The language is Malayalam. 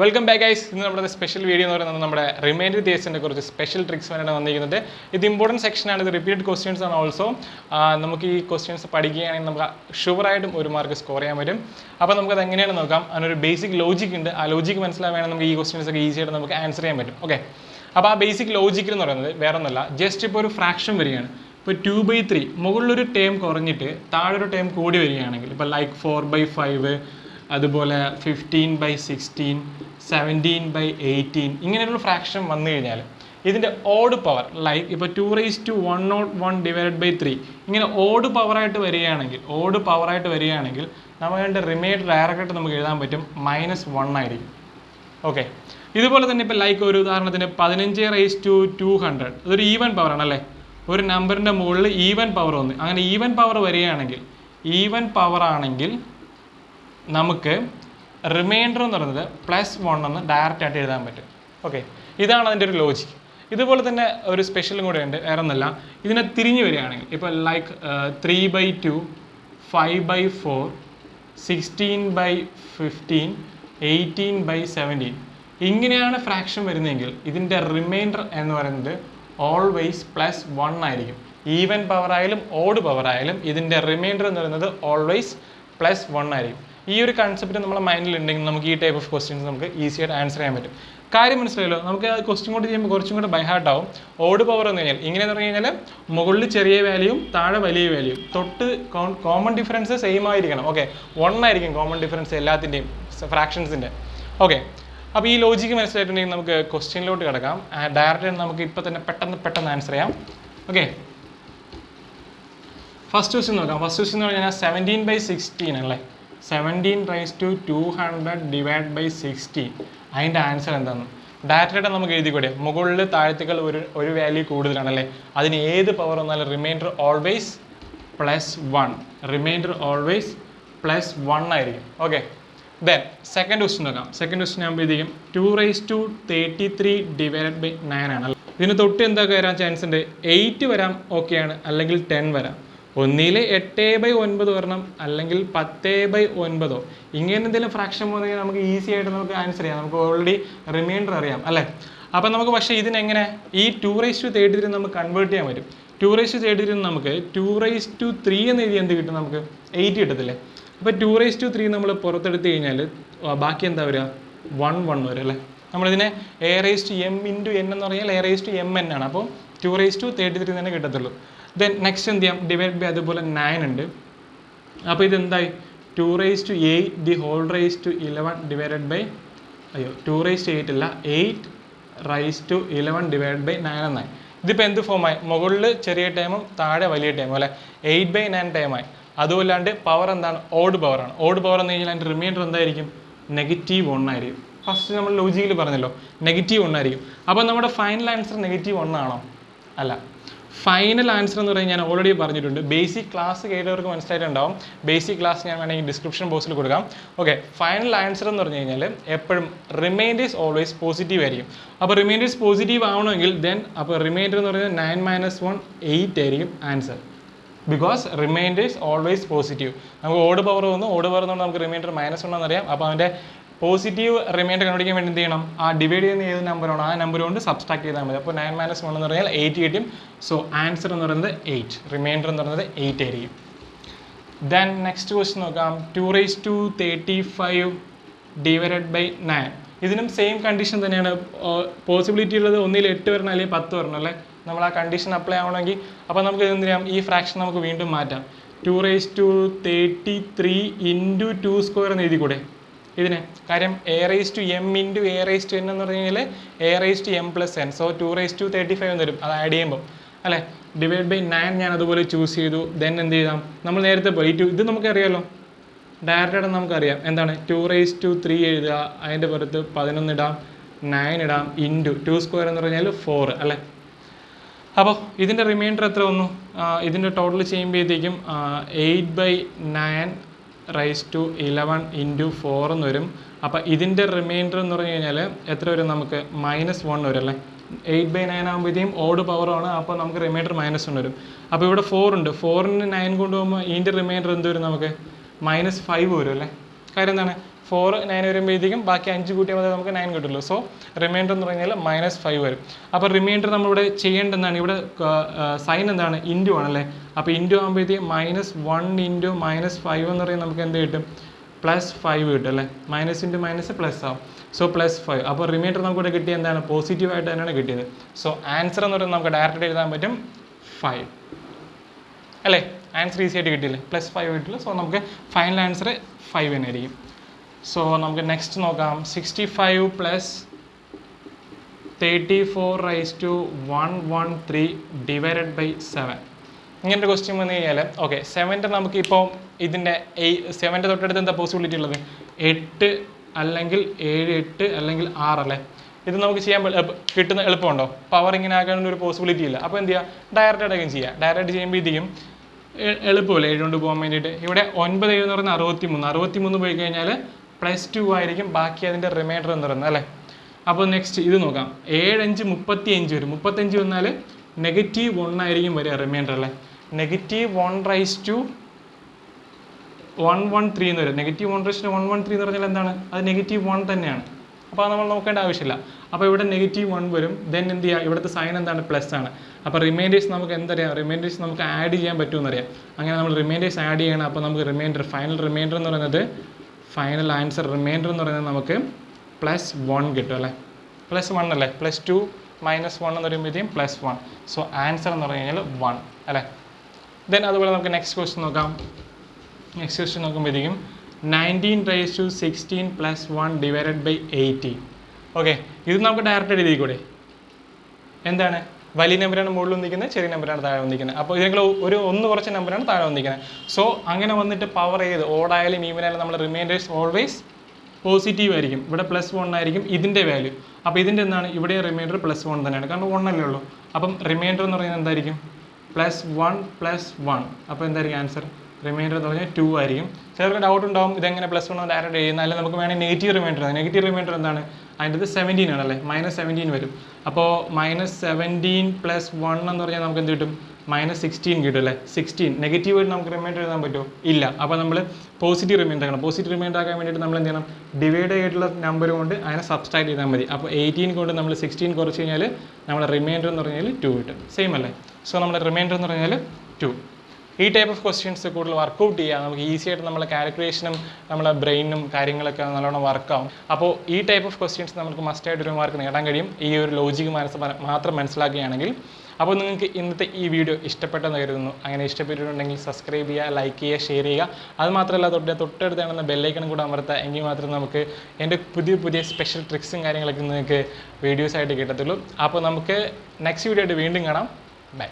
Welcome back guys. This is our special video. We have remainder theories and special tricks. This is important section and the repeated questions are also. We questions sure mark score. So basic logic in the logic questions easy to answer. Okay. Now basic logic is just a fraction. 2 by 3. Mogul term term like 4 by 5. 15 by 16, 17 by 18. This is fraction. This is the odd power. Like if 2 raised to 101 divided by 3. This is odd power. Odd power. The remainder minus 1. Okay. This is like 15 raised to 200. This is even power. One number even power. Even power. Even power. നമുക്ക് റിമൈൻഡർ എന്ന് പറയുന്നത് +1 എന്ന് ഡയറക്റ്റ് ആയിട്ട് എഴുതാൻ പറ്റും. ഓക്കെ, ഇതാണ് അതിൻ്റെ ഒരു ലോജിക്. ഇതുപോലെ തന്നെ ഒരു സ്പെഷ്യലും കൂടെ ഉണ്ട്. വേറെ ഒന്നല്ല, ഇതിനെ തിരിഞ്ഞു വരികയാണെങ്കിൽ ഇപ്പോൾ ലൈക്ക് 3/2, 5/4, 16/15, 18/17 ഇങ്ങനെയാണ് ഫ്രാക്ഷൻ വരുന്നതെങ്കിൽ ഇതിൻ്റെ റിമൈൻഡർ എന്ന് പറയുന്നത് ഓൾവേസ് +1 ആയിരിക്കും. ഈവൻ പവർ ആയാലും ഓഡ് പവർ ആയാലും ഇതിൻ്റെ റിമൈൻഡർ എന്ന് പറയുന്നത് ഓൾവേസ് +1 ആയിരിക്കും. This concept in our mind, we can type of questions easier to answer. The question is by heart. Odd power is value, value. Common difference is same. Okay, 1 common difference in fractions. Okay. Now, this logic is a question. Directly answer. Okay. First question is 17 by 16. 17 raised to 200 divided by 60. And the answer is directly value power remainder always +1. Remainder always +1. Okay. Then second question. Second question is 2 raised to 33 divided by 9. This is chance 8 okay 10 ഒന്നിലെ 8/9 വരണം അല്ലെങ്കിൽ 10/9. ഇങ്ങനെ എന്തെങ്കിലും ഫ്രാക്ഷൻ വന്നാൽ നമുക്ക് ഈസി ആയിട്ട് നമുക്ക് ആൻസർ ചെയ്യാം. നമുക്ക് ഓൾറെഡി റിമൈൻഡർ അറിയാം അല്ലേ. അപ്പോൾ നമുക്ക് പക്ഷേ ഇതിനെങ്ങനെ ഈ 2⁻33 നമുക്ക് കൺവേർട്ട് ചെയ്യാൻ പറ്റും. 2⁻33 നമുക്ക് 2⁻3 എന്ന് എഴുതി എന്ത് കിട്ടും? നമുക്ക് 8 കിട്ടത്തില്ലേ. അപ്പോൾ 2⁻3 നമ്മൾ പുറത്തെടുത്ത് കഴിഞ്ഞാൽ ബാക്കി എന്താ വരിക? 1 വരും അല്ലേ. നമ്മളിതിനെ a⁻m × n എന്ന് പറഞ്ഞാൽ a⁻mn ആണ്. അപ്പോൾ 2⁻33 തന്നെ കിട്ടത്തുള്ളൂ. Then next divide by 9 ഉണ്ട്. അപ്പോൾ ഇത് എന്തായി? 2⁻8 the whole raised to 11 divided by 2⁻8 അല്ല 8⁻11 divided by 9 എന്നായി. ഇതിപ്പോൾ എന്ത് ഫോമായി? മുകളിൽ ചെറിയ ടൈമും താഴെ വലിയ ടൈമും അല്ലെ. 8/9 ടൈമായി. അതുമല്ലാണ്ട് പവർ എന്താണ്? ഓഡ് പവറാണ്. ഓഡ് പവർ എന്ന് കഴിഞ്ഞാൽ അതിൻ്റെ റിമൈൻഡർ എന്തായിരിക്കും? -1 ആയിരിക്കും. ഫസ്റ്റ് നമ്മൾ ലോജിക്കിൽ പറഞ്ഞല്ലോ -1 ആയിരിക്കും. അപ്പോൾ നമ്മുടെ ഫൈനൽ ആൻസർ -1 ആണോ? അല്ല. ഫൈനൽ ആൻസർ എന്ന് പറഞ്ഞാൽ ഞാൻ ഓൾറെഡി പറഞ്ഞിട്ടുണ്ട്. ബേസിക് ക്ലാസ് കേട്ടവർക്ക് മനസ്സിലായിട്ടുണ്ടാവും. ബേസിക് ക്ലാസ് ഞാൻ വേണമെങ്കിൽ ഡിസ്ക്രിപ്ഷൻ ബോക്സിൽ കൊടുക്കാം. ഓക്കെ, ഫൈനൽ ആൻസർ എന്ന് പറഞ്ഞു കഴിഞ്ഞാൽ എപ്പോഴും റിമൈൻഡേഴ്സ് ഓൾവേസ് പോസിറ്റീവ് ആയിരിക്കും. അപ്പോൾ റിമൈൻഡേഴ്സ് പോസിറ്റീവ് ആവണമെങ്കിൽ അപ്പോൾ റിമൈൻഡർ എന്ന് പറയുന്നത് 9 - 1 8 ആയിരിക്കും answer. Because reminders always positive. നമുക്ക് ഓഡ് പവർ വന്നു, ഓഡ് പവർ എന്ന് പറഞ്ഞാൽ നമുക്ക് റിമൈൻഡർ -1 എന്നറിയാം. അപ്പോൾ അവൻ്റെ പോസിറ്റീവ് റിമൈൻഡർ കണ്ടുപിടിക്കാൻ വേണ്ടി എന്ത് ചെയ്യണം? ആ ഡിവൈഡ് ചെയ്യുന്ന ഏത് നമ്പറാണോ ആ നമ്പർ കൊണ്ട് സബ്സ്ട്രാക്ട് ചെയ്താൽ മതി. അപ്പോൾ 9 - 1 എന്ന് പറഞ്ഞാൽ 8 കിട്ടും. സോ ആൻസർ എന്ന് പറയുന്നത് 8. റിമൈൻഡർ എന്ന് പറയുന്നത് 8 ആയിരിക്കും. ദെൻ നെക്സ്റ്റ് ക്വസ്റ്റ്യൻ നോക്കാം. 2⁻35 divided by 9. ഇതിനും സെയിം കണ്ടീഷൻ തന്നെയാണ്. പോസിബിലിറ്റി ഉള്ളത് ഒന്നിൽ 8 വരണം അല്ലെങ്കിൽ 10 വരണം അല്ലേ. നമ്മൾ ആ കണ്ടീഷൻ അപ്ലൈ ആവണമെങ്കിൽ അപ്പോൾ നമുക്ക് എന്ത് ചെയ്യാം? ഈ ഫ്രാക്ഷൻ നമുക്ക് വീണ്ടും മാറ്റാം. 2⁻33 × 2² എന്ന് എഴുതി കൂടെ ഇതിനെ? കാര്യം a⁻m × a⁻n എന്ന് പറഞ്ഞു കഴിഞ്ഞാൽ a⁻m + n. സോ 2⁻35 എന്ന് വരും അത് ആഡ് ചെയ്യുമ്പോൾ അല്ലേ. ഡിവൈഡ് ബൈ 9 ഞാൻ അതുപോലെ ചൂസ് ചെയ്തു. ദെൻ എന്ത് ചെയ്താം? നമ്മൾ നേരത്തെ പോലെ ഇത് നമുക്കറിയാമല്ലോ. ഡയറക്റ്റായിട്ട് നമുക്കറിയാം എന്താണ്? 2⁻3 എഴുതുക, അതിൻ്റെ പുറത്ത് 11 ഇടാം, 9 ഇടാം, × 2² എന്ന് പറഞ്ഞാൽ 4 അല്ലേ. അപ്പോൾ ഇതിൻ്റെ റിമൈൻഡർ എത്ര വന്നു? ഇതിൻ്റെ ടോട്ടൽ ചെയ്യുമ്പോഴത്തേക്കും 8/9 raised to 11 × 4 എന്ന് വരും. അപ്പോൾ ഇതിൻ്റെ റിമൈൻഡർ എന്ന് പറഞ്ഞു കഴിഞ്ഞാൽ എത്ര വരും? നമുക്ക് -1 വരും അല്ലേ. 8/9 ആകുമ്പോഴത്തേക്കും ഓഡ് പവറാണ്. അപ്പോൾ നമുക്ക് റിമൈൻഡർ -1 വരും. അപ്പോൾ ഇവിടെ 4 ഉണ്ട്. 4ന് 9 കൊണ്ടുപോകുമ്പോൾ ഇതിൻ്റെ റിമൈൻഡർ എന്ത് വരും? നമുക്ക് -5 വരും അല്ലേ. കാര്യം എന്താണ്? 4 9 വരുമ്പോഴത്തേക്കും ബാക്കി 5 കൂട്ടിയാൽ മതി നമുക്ക് 9 കിട്ടുള്ളൂ. സോ റിമൈൻഡർ എന്ന് പറഞ്ഞാൽ -5 വരും. അപ്പോൾ റിമൈൻഡർ നമ്മളിവിടെ ചെയ്യേണ്ടതാണ്, ഇവിടെ സൈൻ എന്താണ്, ഇൻറ്റു ആണല്ലേ. അപ്പോൾ ഇൻറ്റു ആകുമ്പോഴത്തേക്കും -1 ഇൻറ്റു -5 എന്ന് പറയുന്നത് നമുക്ക് എന്ത് കിട്ടും, +5 കിട്ടും അല്ലേ. മൈനസ് ഇൻറ്റു മൈനസ് പ്ലസ് ആവും. സോ +5. അപ്പോൾ റിമൈൻഡർ നമുക്കിവിടെ കിട്ടിയ എന്താണ്, പോസിറ്റീവായിട്ട് തന്നെയാണ് കിട്ടിയത്. സോ ആൻസർ എന്ന് പറയുന്നത് നമുക്ക് ഡയറക്റ്റ് എഴുതാൻ പറ്റും 5 അല്ലേ. ആൻസർ ഈസി ആയിട്ട് കിട്ടിയില്ലേ, +5 കിട്ടില്ല. സോ നമുക്ക് ഫൈനൽ ആൻസർ 5 തന്നെ ആയിരിക്കും. സോ നമുക്ക് നെക്സ്റ്റ് നോക്കാം. 65 + 34⁻113 ഡിവൈഡഡ് ബൈ 7. ഇങ്ങനൊരു ക്വസ്റ്റ്യൻ വന്നു കഴിഞ്ഞാൽ ഓക്കെ 7ൻ്റെ നമുക്കിപ്പോൾ ഇതിൻ്റെ 7ൻ്റെ തൊട്ടടുത്ത് എന്താ പോസിബിലിറ്റി ഉള്ളത്, 8 അല്ലെങ്കിൽ 7 8 അല്ലെങ്കിൽ 6 അല്ലേ. ഇത് നമുക്ക് ചെയ്യാൻ കിട്ടുന്ന എളുപ്പമുണ്ടോ, പവർ ഇങ്ങനെ ആക്കാനൊന്നും ഒരു പോസിബിലിറ്റി ഇല്ല. അപ്പോൾ എന്ത് ചെയ്യുക, ഡയറക്റ്റായിട്ടൊക്കെ ചെയ്യുക. ഡയറക്റ്റ് ചെയ്യുമ്പോഴത്തേക്കും എളുപ്പമല്ലേ 7 കൊണ്ട് പോകാൻ വേണ്ടിയിട്ട്. ഇവിടെ 9 7 എന്ന് പറയുന്നത് 63 പോയി കഴിഞ്ഞാൽ +2 ആയിരിക്കും ബാക്കി അതിൻ്റെ റിമൈൻഡർ എന്ന് പറയുന്നത് അല്ലേ. അപ്പോൾ നെക്സ്റ്റ് ഇത് നോക്കാം. 7 5 35 വരും. 35 വന്നാൽ -1 ആയിരിക്കും വരിക റിമൈൻഡർ അല്ലേ. -1/113 എന്ന് വരും. -1/113 എന്ന് പറഞ്ഞാൽ എന്താണ്, അത് -1 തന്നെയാണ്. അപ്പോൾ അത് നമ്മൾ നോക്കേണ്ട ആവശ്യമില്ല. അപ്പോൾ ഇവിടെ -1 വരും. ദെൻ എന്ത് ചെയ്യുക, ഇവിടുത്തെ സൈൻ എന്താണ്, പ്ലസ് ആണ്. അപ്പോൾ റിമൈൻഡേഴ്സ് നമുക്ക് എന്തറിയാം, റിമൈൻഡേഴ്സ് നമുക്ക് ആഡ് ചെയ്യാൻ പറ്റുമെന്നറിയാം. അങ്ങനെ നമ്മൾ റിമൈൻഡേഴ്സ് ആഡ് ചെയ്യണം. അപ്പോൾ നമുക്ക് റിമൈൻഡർ ഫൈനൽ റിമൈൻഡർ എന്ന് പറയുന്നത്, ഫൈനൽ ആൻസർ റിമൈൻഡർ എന്ന് പറയുന്നത് നമുക്ക് +1 കിട്ടും അല്ലേ. +1 അല്ലേ, +2 - 1 എന്ന് പറയുമ്പോഴത്തേക്കും +1. സോ ആൻസർ എന്ന് പറഞ്ഞു കഴിഞ്ഞാൽ 1 അല്ലേ. ദെൻ അതുപോലെ നമുക്ക് നെക്സ്റ്റ് ക്വസ്റ്റ്യൻ നോക്കാം. നെക്സ്റ്റ് ക്വസ്റ്റ്യൻ നോക്കുമ്പോഴത്തേക്കും 19⁻16 + 1 ഡിവൈഡഡ് ബൈ 80. ഓക്കെ, ഇത് നമുക്ക് ഡയറക്റ്റ് എഴുതിക്കൂടെ, എന്താണ്, വലിയ നമ്പറാണ് മുകളിൽ വന്നിരിക്കുന്നത്, ചെറിയ നമ്പറാണ് താഴെ വന്നിരിക്കുന്നത്. അപ്പോൾ ഇതിനെങ്കിലും ഒരു ഒന്ന് കുറച്ച് നമ്പറാണ് താഴെ വന്നിരിക്കുന്നത്. സോ അങ്ങനെ വന്നിട്ട് പവർ ചെയ്ത് ഓടായാലും ഈവനായാലും നമ്മൾ റിമൈൻഡേഴ്സ് ഓൾവേസ് പോസിറ്റീവ് ആയിരിക്കും. ഇവിടെ +1 ആയിരിക്കും ഇതിൻ്റെ വാല്യൂ. അപ്പോൾ ഇതിൻ്റെ എന്താണ്, ഇവിടെ റിമൈൻഡർ +1 തന്നെയാണ്, കാരണം 1 അല്ലേ ഉള്ളൂ. അപ്പം റിമൈൻഡർ എന്ന് പറയുന്നത് എന്തായിരിക്കും, +1 + 1. അപ്പോൾ എന്തായിരിക്കും ആൻസർ, റിമൈൻഡർ എന്ന് പറഞ്ഞാൽ 2 ആയിരിക്കും. ചിലർക്ക് ഡൗട്ട് ഉണ്ടാവും ഇതെങ്ങനെ +1 ഡയറക്റ്റ് ചെയ്യുന്നത്, അല്ലെങ്കിൽ നമുക്ക് വേണമെങ്കിൽ നെഗറ്റീവ് റിമൈൻഡർ എന്താണ്, അതിൻ്റെ 17 ആണല്ലേ, -17 വരും. അപ്പോൾ -17 + 1 എന്ന് പറഞ്ഞാൽ നമുക്ക് എന്ത് കിട്ടും, -16 കിട്ടും അല്ലേ. 16 നെഗറ്റീവായിട്ട് നമുക്ക് റിമൈൻഡർ എഴുതാൻ പറ്റുമോ, ഇല്ല. അപ്പോൾ നമ്മൾ പോസിറ്റീവ് റിമൈൻഡർ ആക്കണം. പോസിറ്റീവ് റിമൈൻഡർ ആക്കാൻ വേണ്ടിയിട്ട് നമ്മൾ എന്ത് ചെയ്യണം, ഡിവൈഡ് ആയിട്ടുള്ള നമ്പർ കൊണ്ട് അതിനെ സബ്സ്ട്രാക്ട് ചെയ്താൽ മതി. അപ്പോൾ 18 കൊണ്ട് നമ്മൾ 16 കുറച്ച് കഴിഞ്ഞാൽ നമ്മുടെ റിമൈൻഡർ എന്ന് പറഞ്ഞാൽ 2 കിട്ടും. സെയിം അല്ലേ. സോ നമ്മുടെ റിമൈൻഡർ എന്ന് പറഞ്ഞാൽ 2. ഈ ടൈപ്പ് ഓഫ് ക്വസ്റ്റ്യൻസ് കൂടുതൽ വർക്കൗട്ട് ചെയ്യുക, നമുക്ക് ഈസി ആയിട്ട് നമ്മളെ കാൽക്കുലേഷനും നമ്മളെ ബ്രെയിനും കാര്യങ്ങളൊക്കെ നല്ലോണം വർക്കാവും. അപ്പോൾ ഈ ടൈപ്പ് ഓഫ് ക്വസ്റ്റ്യൻസ് നമുക്ക് മസ്റ്റായിട്ട് ഒരു മാർക്ക് നേടാൻ കഴിയും ഈ ഒരു ലോജിക്ക് മാത്രം മനസ്സിലാക്കുകയാണെങ്കിൽ. അപ്പോൾ നിങ്ങൾക്ക് ഇന്നത്തെ ഈ വീഡിയോ ഇഷ്ടപ്പെട്ടെന്ന് കരുതുന്നു. അങ്ങനെ ഇഷ്ടപ്പെട്ടിട്ടുണ്ടെങ്കിൽ സബ്സ്ക്രൈബ് ചെയ്യുക, ലൈക്ക് ചെയ്യുക, ഷെയർ ചെയ്യുക. അതുമാത്രമല്ല തൊട്ടടുത്ത് കാണുന്ന ബെല്ലൈക്കണും കൂടെ അമർത്തുക. എങ്കിൽ മാത്രമേ നമുക്ക് എൻ്റെ പുതിയ സ്പെഷ്യൽ ട്രിക്സും കാര്യങ്ങളൊക്കെ നിങ്ങൾക്ക് വീഡിയോസായിട്ട് കിട്ടത്തുള്ളൂ. അപ്പോൾ നമുക്ക് നെക്സ്റ്റ് വീഡിയോ ആയിട്ട് വീണ്ടും കാണാം. ബൈ.